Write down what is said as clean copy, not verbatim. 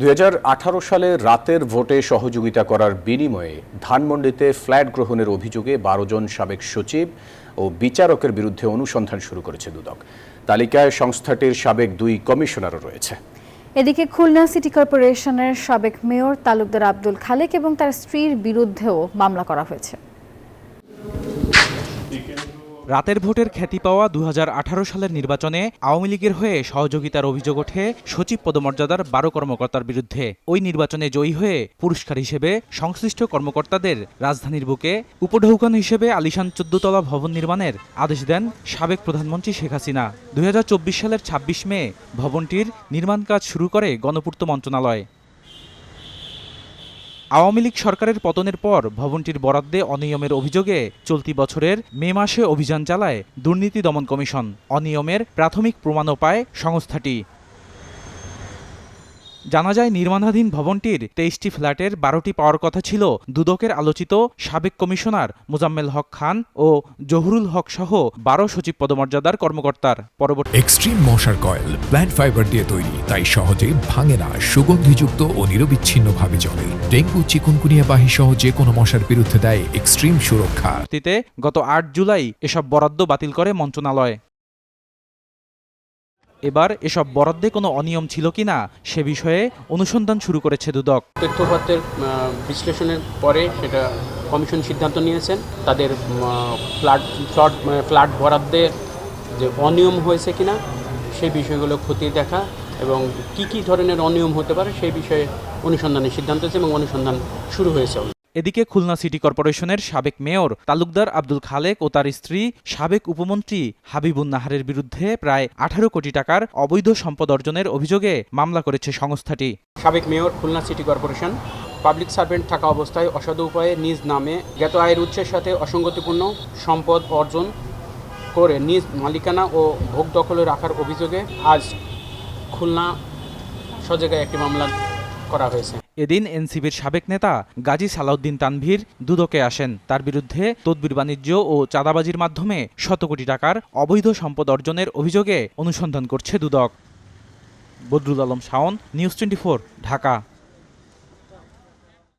2018 সালে রাতের ভোটে সহযোগিতা করার বিনিময়ে ধানমন্ডিতে ফ্ল্যাট গ্রহণের অভিযোগে 12 জন সাবেক সচিব ও বিচারকের বিরুদ্ধে অনুসন্ধান শুরু করেছে দুদক। তালিকায় সংস্থাটির সাবেক 2 কমিশনারও রয়েছে। এদিকে খুলনা সিটি কর্পোরেশনের সাবেক মেয়র তালুকদার আব্দুল খালেক এবং তার স্ত্রীর বিরুদ্ধেও মামলা করা হয়েছে। রাতের ভোটের খ্যাতি পাওয়া 2018 সালের নির্বাচনে আওয়ামী লীগের হয়ে সহযোগিতার অভিযোগ ওঠে সচিব পদমর্যাদার 12 কর্মকর্তার বিরুদ্ধে। ওই নির্বাচনে জয়ী হয়ে পুরস্কার হিসেবে সংশ্লিষ্ট কর্মকর্তাদের রাজধানীর বুকে উপঢৌকন হিসেবে আলিশান 14 তলা ভবন নির্মাণের আদেশ দেন সাবেক প্রধানমন্ত্রী শেখ হাসিনা। 2024 সালের 26 মে ভবনটির নির্মাণ কাজ শুরু করে গণপূর্ত মন্ত্রণালয়। আওয়ামী লীগ সরকারের পতনের পর ভবনটির বরাদ্দে অনিয়মের অভিযোগে চলতি বছরের মে মাসে অভিযান চালায় দুর্নীতি দমন কমিশন। অনিয়মের প্রাথমিক প্রমাণও পায় সংস্থাটি। জানা যায়, নির্মাণাধীন ভবনটির 23টি ফ্ল্যাটের 12টি পাওয়ার কথা ছিল দুদকের আলোচিত সাবেক কমিশনার মোজাম্মেল হক খান ও জহুরুল হক সহ 12 সচিব পদমর্যাদার কর্মকর্তার। পরবর্তী এক্সট্রিম মশার কয়েল প্ল্যান্ট ফাইবার দিয়ে তৈরি, তাই সহজে ভাঙে না, সুগন্ধিযুক্ত ও নিরবিচ্ছিন্নভাবে জ্বলে। ডেঙ্গু, চিকুনগুনিয়া বাহি সহ যে কোনো মশার বিরুদ্ধে দেয় এক্সট্রিম সুরক্ষা। গত 8 জুলাই এসব বরাদ্দ বাতিল করে মন্ত্রণালয়। এবার এসব বরাদ্দে কোনো অনিয়ম ছিল কিনা সে বিষয়ে অনুসন্ধান শুরু করেছে দুদক। তথ্যপত্রের বিশ্লেষণের পরে সেটা কমিশন সিদ্ধান্ত নিয়েছেন তাদের ফ্ল্যাট বরাদ্দে যে অনিয়ম হয়েছে কিনা সেই বিষয়গুলো খতিয়ে দেখা এবং কি ধরনের অনিয়ম হতে পারে সেই বিষয়ে অনুসন্ধানের সিদ্ধান্ত হয়েছে এবং অনুসন্ধান শুরু হয়েছে। এদিকে খুলনা সিটি কর্পোরেশনের সাবেক মেয়র তালুকদার আব্দুল খালেক ও তার স্ত্রী সাবেক উপমন্ত্রী হাবিবুন নাহারের বিরুদ্ধে প্রায় 18 কোটি টাকার অবৈধ সম্পদ অর্জনের অভিযোগে মামলা করেছে সংস্থাটি। সাবেক mayor Khulna city corporation public servant থাকা অবস্থায় অসাধু উপায়ে নিজ নামে জ্ঞাত আয়ের উৎসের সাথে অসঙ্গতিপূর্ণ সম্পদ অর্জন করে নিজ মালিকানা ও ভোগ দখলে রাখার অভিযোগে আজ খুলনা সজাগায় একটি মামলা করা হয়েছে। এদিন এনসিপির সাবেক নেতা গাজী সালাউদ্দিন তানভীর দুদকে আসেন। তার বিরুদ্ধে তদবির বাণিজ্য ও চাঁদাবাজির মাধ্যমে শত কোটি টাকার অবৈধ সম্পদ অর্জনের অভিযোগে অনুসন্ধান করছে দুদক। বদরুল আলম শাওন, নিউজ 24, ঢাকা।